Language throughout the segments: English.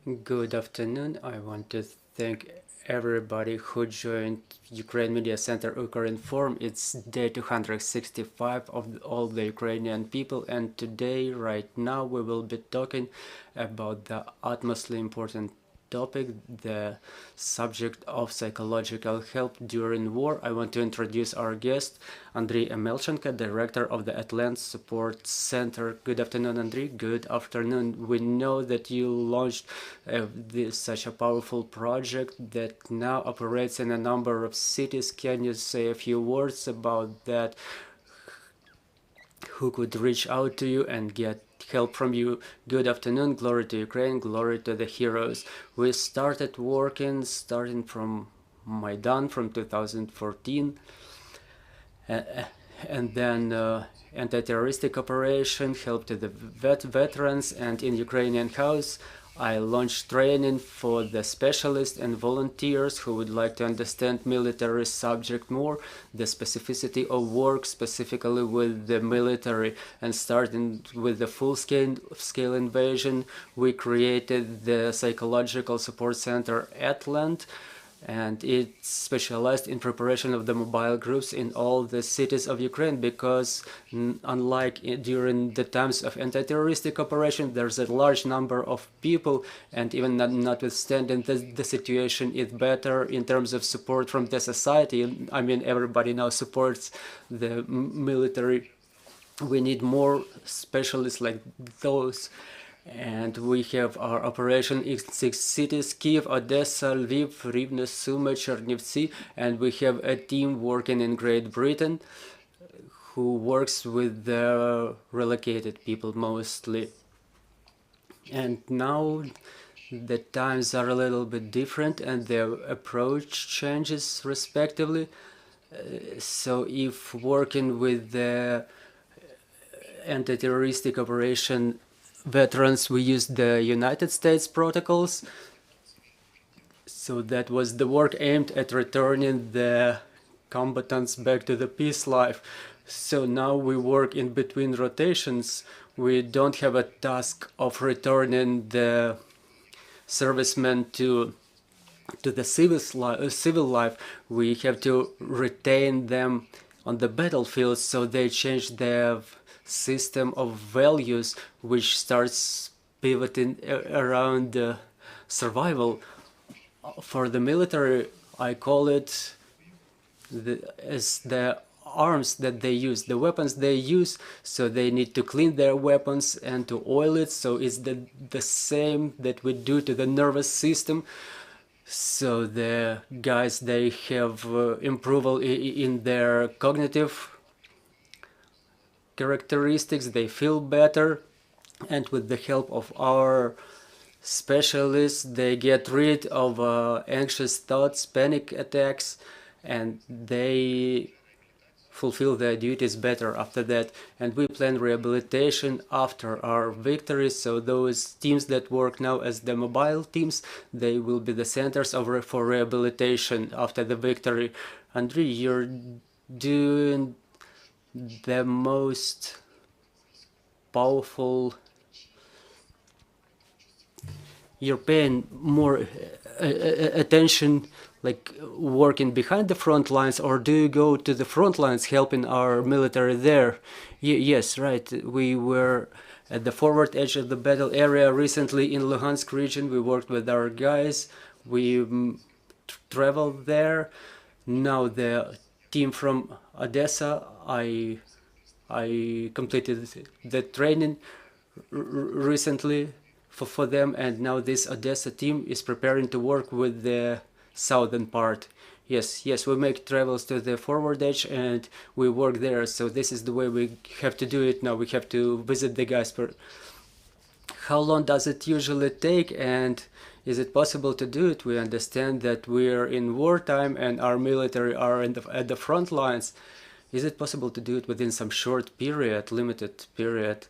Good afternoon. I want to thank everybody who joined Ukraine Media Center Ukrinform. It's day 265 of all the Ukrainian people, and today, right now, we will be talking about the utmostly important topic, the subject of psychological help during war. I want to introduce our guest, Andriy Omelchenko, director of the Atlant Support Center. Good afternoon, Andriy. Good afternoon. We know that you launched such a powerful project that now operates in a number of cities. Can you say a few words about that? Who could reach out to you and get help from you? Good afternoon. Glory to Ukraine. Glory to the heroes. We started working starting from Maidan from 2014, and then anti-terroristic operation, help to the veterans, and in Ukrainian House I launched training for the specialists and volunteers who would like to understand military subject more, the specificity of work specifically with the military. And starting with the full-scale invasion, we created the psychological support center Atlant, and it's specialized in preparation of the mobile groups in all the cities of Ukraine, because unlike during the times of anti-terroristic operation, there's a large number of people, and even notwithstanding the situation is better in terms of support from the society. I mean, everybody now supports the military. We need more specialists like those. And we have our operation in 6 cities: Kiev, Odessa, Lviv, Rivne, Sumy, Chernivtsi, and we have a team working in Great Britain who works with the relocated people mostly. And now the times are a little bit different and the approach changes respectively. So if working with the anti-terroristic operation veterans, we used the United States protocols. So that was the work aimed at returning the combatants back to the peace life. So now we work in between rotations. We don't have a task of returning the servicemen to the civil life. We have to retain them on the battlefield, so they change their system of values, which starts pivoting around survival. For the military, I call it as the arms that they use, the weapons they use. So they need to clean their weapons and to oil it. So it's the same that we do to the nervous system. So the guys, they have improvement in their cognitive characteristics, they feel better, and with the help of our specialists, they get rid of anxious thoughts, panic attacks, and they fulfill their duties better after that. And we plan rehabilitation after our victory. So those teams that work now as the mobile teams, they will be the centers for rehabilitation after the victory. Andriy, you're doing the most powerful, you're paying more attention like working behind the front lines, or do you go to the front lines helping our military there? Yes, right. We were at the forward edge of the battle area recently in Luhansk region. We worked with our guys. We traveled there. Now the team from Odessa, I completed the training recently for them, and now this Odessa team is preparing to work with the southern part. Yes, we make travels to the forward edge and we work there. So this is the way we have to do it now. We have to visit the guys. How long does it usually take, and is it possible to do it? We understand that we're in wartime and our military are at the front lines. Is it possible to do it within some short period, limited period?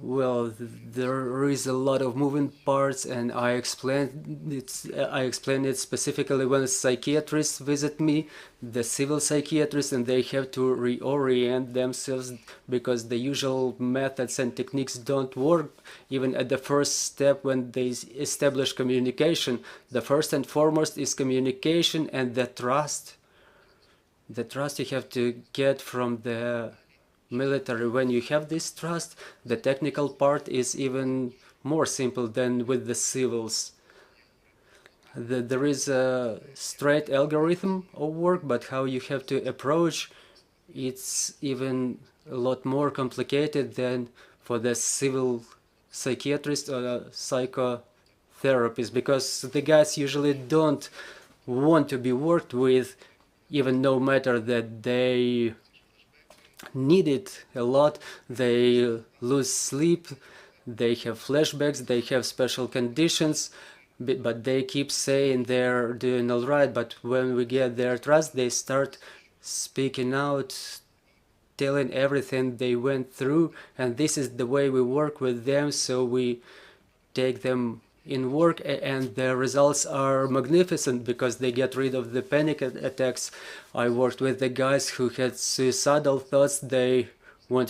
Well, there is a lot of moving parts, and I explained it specifically when psychiatrists visit me, the civil psychiatrists, and they have to reorient themselves because the usual methods and techniques don't work. Even at the first step when they establish communication, the first and foremost is communication and the trust. The trust you have to get from the military. When you have this trust, the technical part is even more simple than with the civils. There is a straight algorithm of work, but how you have to approach, it's even a lot more complicated than for the civil psychiatrist or psychotherapist, because the guys usually don't want to be worked with, even no matter that they need it a lot. They lose sleep, they have flashbacks, they have special conditions, but they keep saying they're doing all right. But when we get their trust, they start speaking out, telling everything they went through, and this is the way we work with them. So we take them in work, and the results are magnificent because they get rid of the panic attacks. I worked with the guys who had suicidal thoughts. They were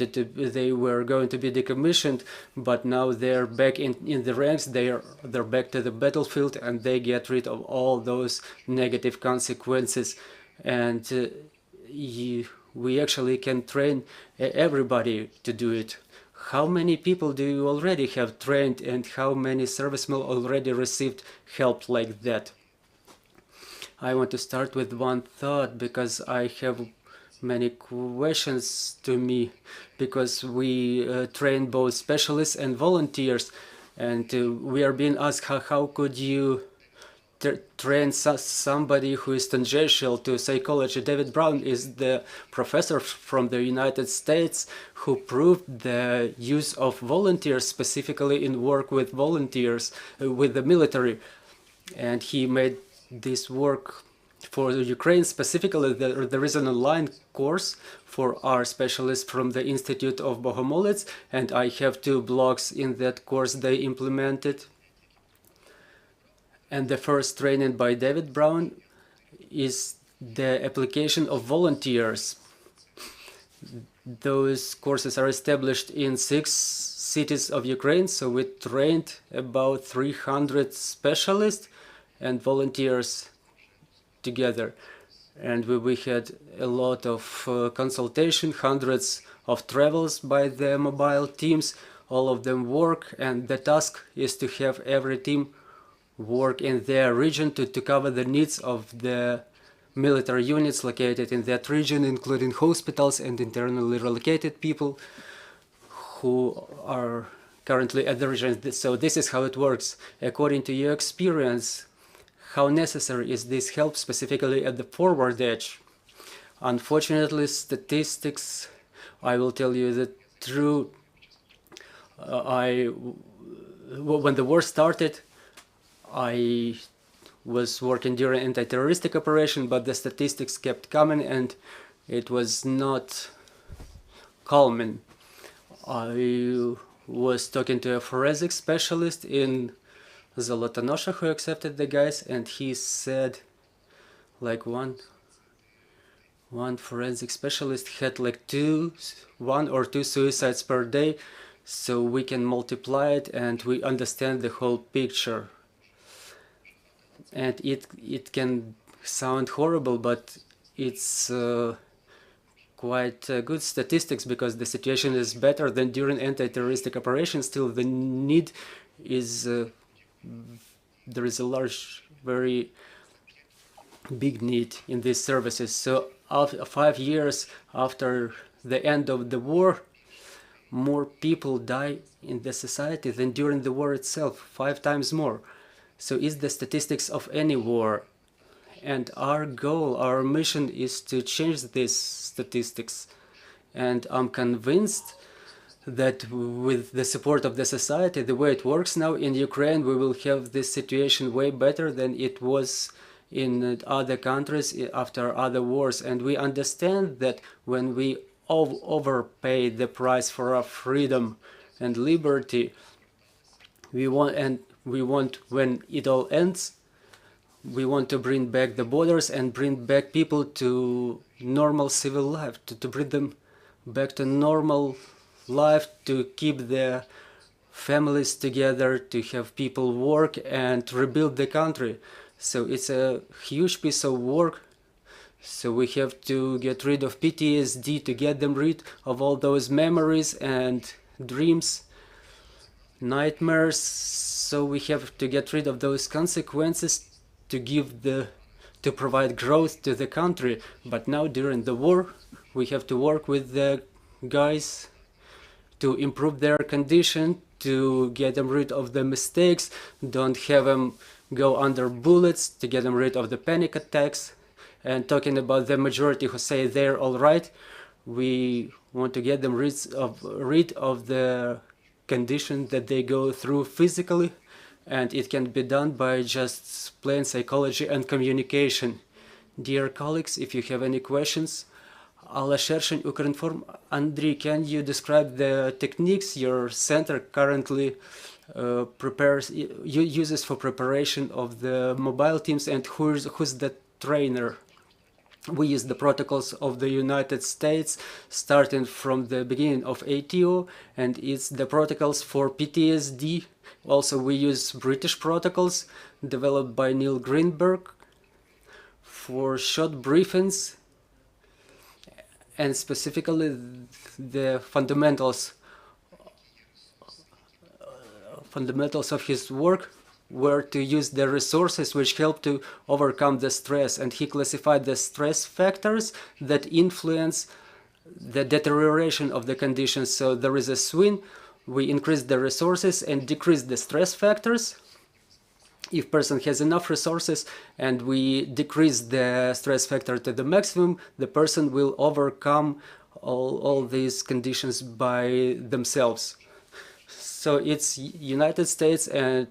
going to be decommissioned, but now they're back in the ranks. They're back to the battlefield, and they get rid of all those negative consequences. And we actually can train everybody to do it. How many people do you already have trained, and how many servicemen already received help like that? I want to start with one thought, because I have many questions to me, because we train both specialists and volunteers, and we are being asked how could you train somebody who is tangential to psychology. David Brown is the professor from the United States who proved the use of volunteers, specifically in work with volunteers, with the military. And he made this work for Ukraine specifically. There is an online course for our specialists from the Institute of Bogomolets, and I have 2 blogs in that course they implemented. And the first training by David Brown is the application of volunteers. Those courses are established in 6 cities of Ukraine, so we trained about 300 specialists and volunteers together. And we had a lot of consultation, hundreds of travels by the mobile teams. All of them work, and the task is to have every team work in their region to cover the needs of the military units located in that region, including hospitals and internally relocated people who are currently at the region. So this is how it works. According to your experience, how necessary is this help, specifically at the forward edge? Unfortunately, statistics, I will tell you the truth. When the war started, I was working during anti-terroristic operation, but the statistics kept coming and it was not calming. I was talking to a forensic specialist in Zolotonosha who accepted the guys, and he said like one forensic specialist had like 1 or 2 suicides per day, so we can multiply it and we understand the whole picture. And it can sound horrible, but it's quite good statistics, because the situation is better than during anti-terroristic operations. Still, the need is there is a large, very big need in these services. So 5 years after the end of the war, more people die in the society than during the war itself, 5 times more. So it's the statistics of any war. And our goal, our mission is to change these statistics. And I'm convinced that with the support of the society, the way it works now in Ukraine, we will have this situation way better than it was in other countries after other wars. And we understand that when we overpay the price for our freedom and liberty. We want, when it all ends, we want to bring back the borders and bring back people to normal civil life, to bring them back to normal life, to keep their families together, to have people work and rebuild the country. So it's a huge piece of work. So we have to get rid of PTSD, to get them rid of all those memories and dreams, nightmares. So we have to get rid of those consequences to provide growth to the country. But now during the war, we have to work with the guys to improve their condition, to get them rid of the mistakes, don't have them go under bullets, to get them rid of the panic attacks. And talking about the majority who say they're all right, we want to get them rid of the condition that they go through physically, and it can be done by just plain psychology and communication. Dear colleagues, if you have any questions, Alla Shershень, Ukrinform. Andriy, can you describe the techniques your center currently uses for preparation of the mobile teams, and who's the trainer? We use the protocols of the United States, starting from the beginning of ATO, and it's the protocols for PTSD. Also, we use British protocols developed by Neil Greenberg for short briefings, and specifically the fundamentals of his work were to use the resources which help to overcome the stress, and he classified the stress factors that influence the deterioration of the conditions. So there is a swing, we increase the resources and decrease the stress factors. If person has enough resources and we decrease the stress factor to the maximum, the person will overcome all these conditions by themselves. So it's United States and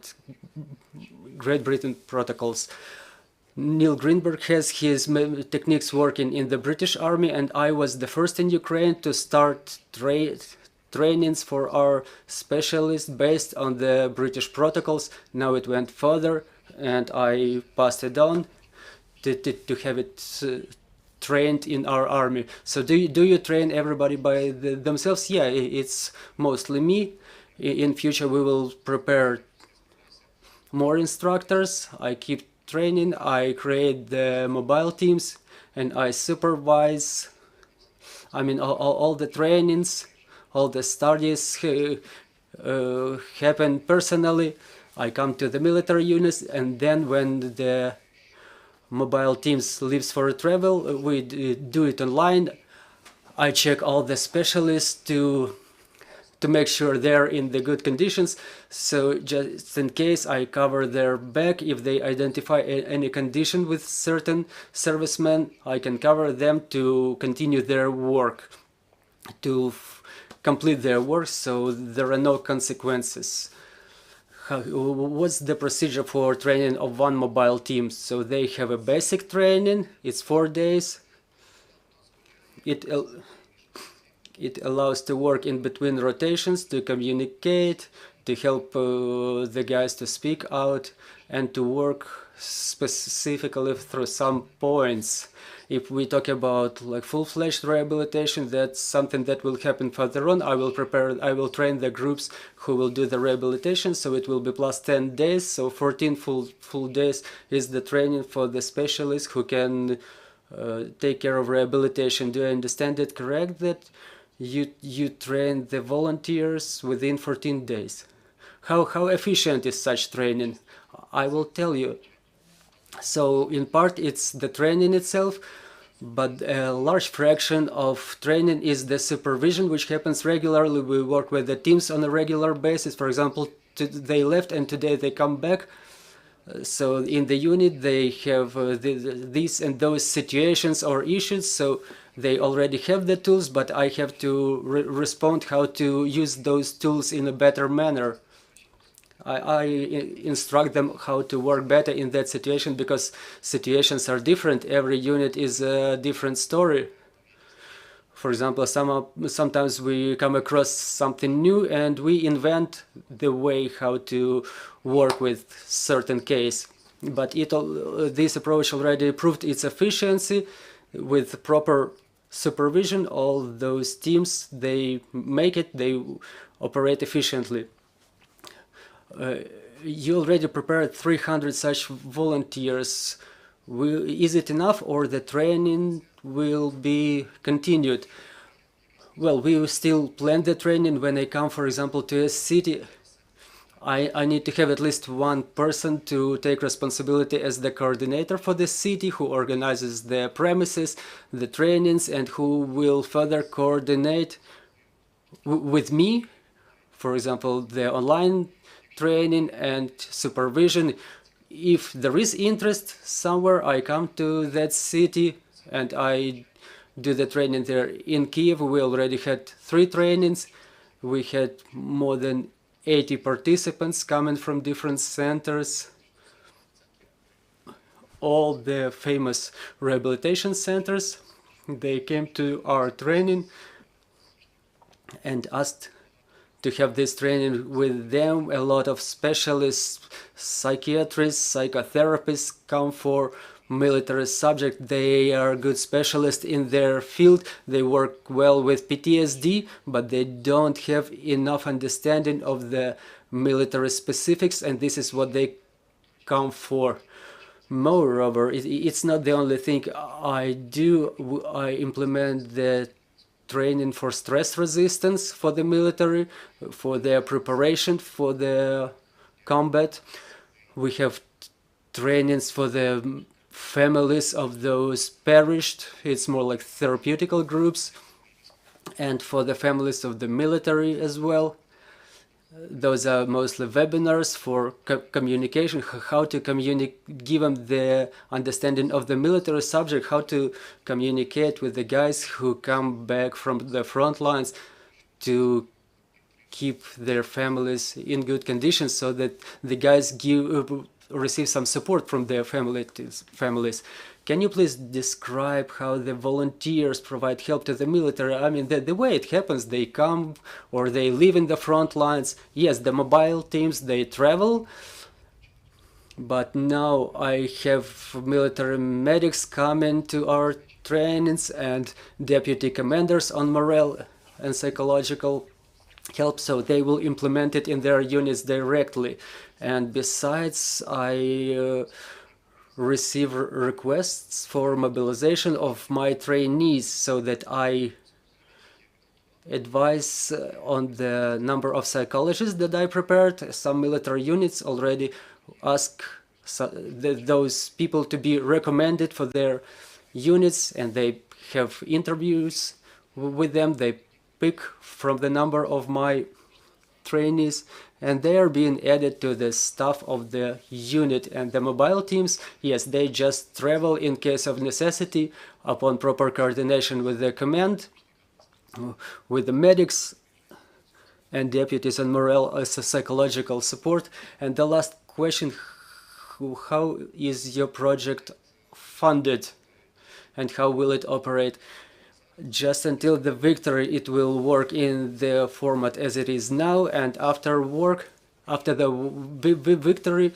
Great Britain protocols. Neil Greenberg has his techniques working in the British Army, and I was the first in Ukraine to start trainings for our specialists based on the British protocols. Now it went further, and I passed it on to have it trained in our army. So do you train everybody by themselves? Yeah, it's mostly me. In future we will prepare more instructors. I keep training, I create the mobile teams, and I supervise, all the trainings, all the studies happen personally. I come to the military units, and then when the mobile teams leaves for a travel, we do it online. I check all the specialists to make sure they're in the good conditions. So just in case, I cover their back. If they identify any condition with certain servicemen, I can cover them to continue their work, to complete their work, so there are no consequences. What's the procedure for training of one mobile team? So they have a basic training, it's 4 days. It allows to work in between rotations, to communicate, to help the guys to speak out, and to work specifically through some points. If we talk about like full-fledged rehabilitation, that's something that will happen further on. I will train the groups who will do the rehabilitation, so it will be plus 10 days, so 14 full days is the training for the specialists who can take care of rehabilitation. Do I understand it correct that you train the volunteers within 14 days? How efficient is such training? I will tell you. So in part it's the training itself, but a large fraction of training is the supervision, which happens regularly. We work with the teams on a regular basis. For example, they left and today they come back. So in the unit they have these and those situations or issues, so they already have the tools, but I have to respond how to use those tools in a better manner. I instruct them how to work better in that situation, because situations are different. Every unit is a different story. For example, sometimes we come across something new and we invent the way how to work with certain case. But this approach already proved its efficiency. With proper supervision, all those teams, they operate efficiently. You already prepared 300 such volunteers. Is it enough, or the training will be continued? Well, we will still plan the training. When I come, for example, to a city, I need to have at least one person to take responsibility as the coordinator for the city, who organizes the premises, the trainings, and who will further coordinate with me, for example, the online training and supervision. If there is interest somewhere, I come to that city and I do the training there. In Kiev, we already had 3 trainings. We had more than 80 participants coming from different centers. All the famous rehabilitation centers, they came to our training and asked to have this training with them. A lot of specialists, psychiatrists, psychotherapists come for military subject. They are good specialists in their field. They work well with PTSD, but they don't have enough understanding of the military specifics, and this is what they come for. Moreover, it's not the only thing I do. I implement the training for stress resistance for the military, for their preparation for the combat. We have trainings for the families of those perished. It's more like therapeutical groups, and for the families of the military as well. Those are mostly webinars for communication, how to give them the understanding of the military subject, how to communicate with the guys who come back from the front lines, to keep their families in good condition, so that the guys receive some support from their families. Can you please describe how the volunteers provide help to the military? I mean, the way it happens, they come or they live in the front lines. Yes, the mobile teams, they travel, but now I have military medics coming to our trainings and deputy commanders on morale and psychological help, so they will implement it in their units directly. And besides, I receive requests for mobilization of my trainees, so that I advise on the number of psychologists that I prepared. Some military units already ask those people to be recommended for their units, and they have interviews with them. They pick from the number of my trainees, and they are being added to the staff of the unit. And the mobile teams, yes, they just travel in case of necessity upon proper coordination with the command, with the medics and deputies on morale as a psychological support. And the last question, how is your project funded and how will it operate? Just until the victory, it will work in the format as it is now, and after the victory,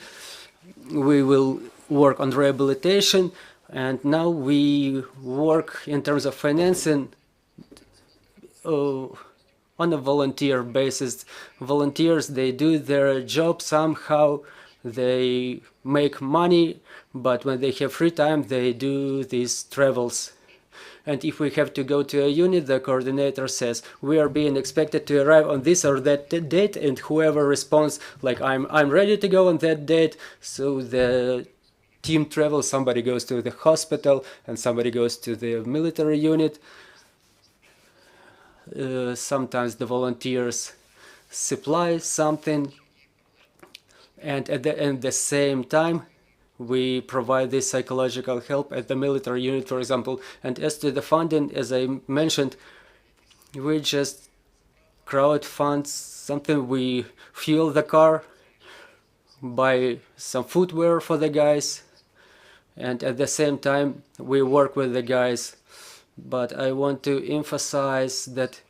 we will work on rehabilitation. And now we work in terms of financing on a volunteer basis. Volunteers, they do their job somehow, they make money, but when they have free time, they do these travels. And if we have to go to a unit, the coordinator says, we are being expected to arrive on this or that date, and whoever responds, like, I'm ready to go on that date, so the team travels. Somebody goes to the hospital and somebody goes to the military unit. Sometimes the volunteers supply something, and at the same time, we provide this psychological help at the military unit, for example. And as to the funding, as I mentioned, we just crowdfund something. We fuel the car, buy some footwear for the guys, and at the same time, we work with the guys. but I want to emphasize that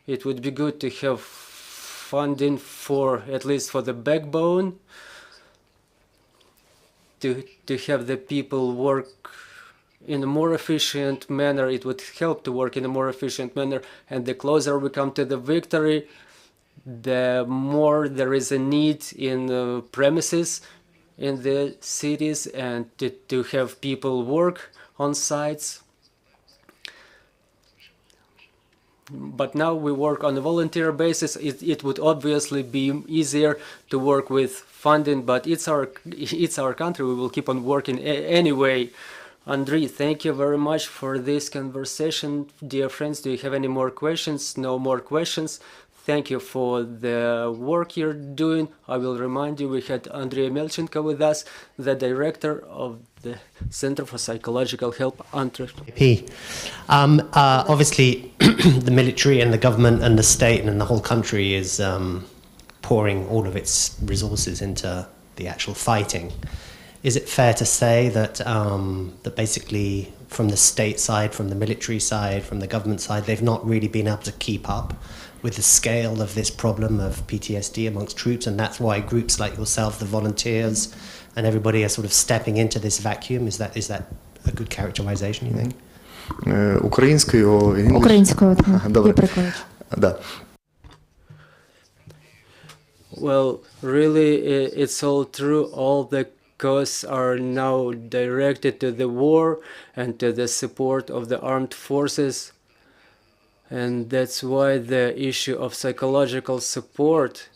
it would be good to have funding for, at least for the backbone, to have the people work in a more efficient manner. It would help to work in a more efficient manner, and the closer we come to the victory, the more there is a need in premises in the cities, and to have people work on sites. But now we work on a volunteer basis. It would obviously be easier to work with funding, but it's our country. We will keep on working anyway. Andriy, thank you very much for this conversation. Dear friends, do you have any more questions? No more questions. Thank you for the work you're doing. I will remind you, we had Andriy Omelchenko with us, the director of the Center for Psychological Help. Obviously, the military and the government and the state and the whole country is pouring all of its resources into the actual fighting. Is it fair to say that that basically from the state side, from the military side, from the government side, they've not really been able to keep up with the scale of this problem of PTSD amongst troops, and that's why groups like yourself, the volunteers, and everybody are sort of stepping into this vacuum? Is that a good characterization, you think? Українською, є приклад. Да. Well, really, it's all true. All the costs are now directed to the war and to the support of the armed forces. And that's why the issue of psychological support,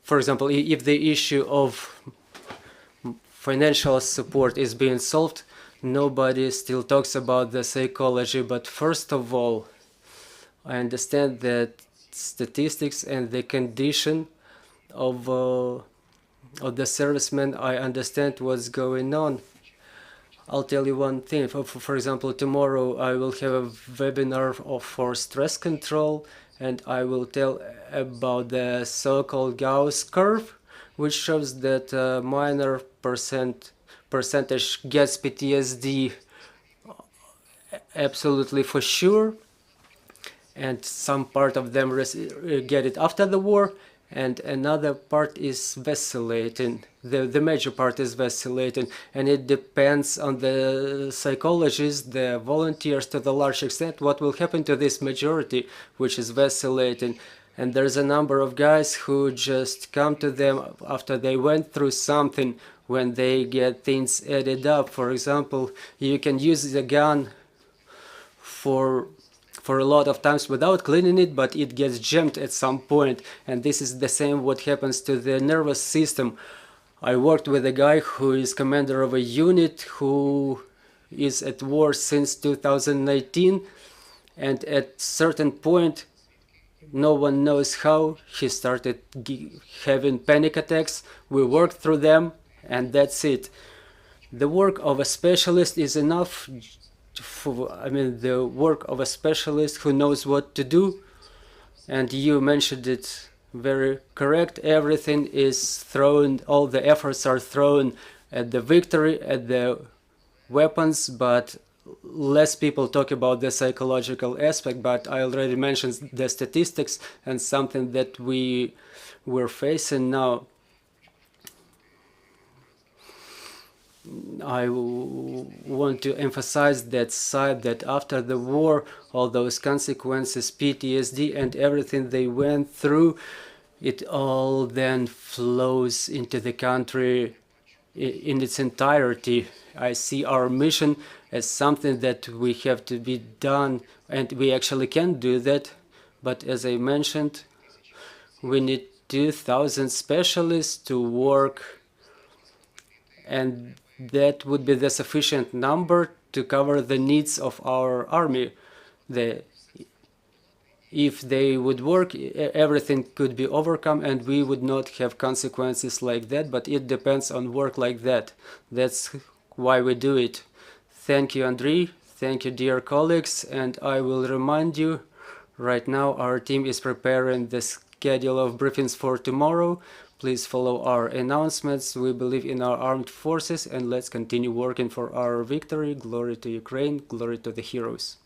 for example, if the issue of financial support is being solved, nobody still talks about the psychology. But first of all, I understand that statistics and the condition of the servicemen, I understand what's going on. I'll tell you one thing. For example, tomorrow I will have a webinar for stress control, and I will tell about the so-called Gauss curve, which shows that a minor percentage gets PTSD absolutely for sure, and some part of them get it after the war, and another part is vacillating. The major part is vacillating, and it depends on the psychologists, the volunteers, to the large extent, what will happen to this majority, which is vacillating. And there's a number of guys who just come to them after they went through something, when they get things added up. For example, you can use the gun for a lot of times without cleaning it, but it gets jammed at some point, and this is the same what happens to the nervous system. I worked with a guy who is commander of a unit who is at war since 2019, and at certain point, no one knows how, he started having panic attacks. We worked through them, and that's it. The work of a specialist is enough. The work of a specialist who knows what to do, and you mentioned it very correct. Everything is thrown, all the efforts are thrown at the victory, at the weapons, but less people talk about the psychological aspect. But I already mentioned the statistics, and something that we're facing now. I want to emphasize that side, that after the war, all those consequences, PTSD and everything they went through, it all then flows into the country in its entirety. I see our mission as something that we have to be done, and we actually can do that. But as I mentioned, we need 2,000 specialists to work, and that would be the sufficient number to cover the needs of our army. If they would work, everything could be overcome, and we would not have consequences like that, but it depends on work like that. That's why we do it. Thank you, Andriy. Thank you, dear colleagues, and I will remind you, right now our team is preparing the schedule of briefings for tomorrow. Please follow our announcements. We believe in our armed forces, and let's continue working for our victory. Glory to Ukraine, glory to the heroes.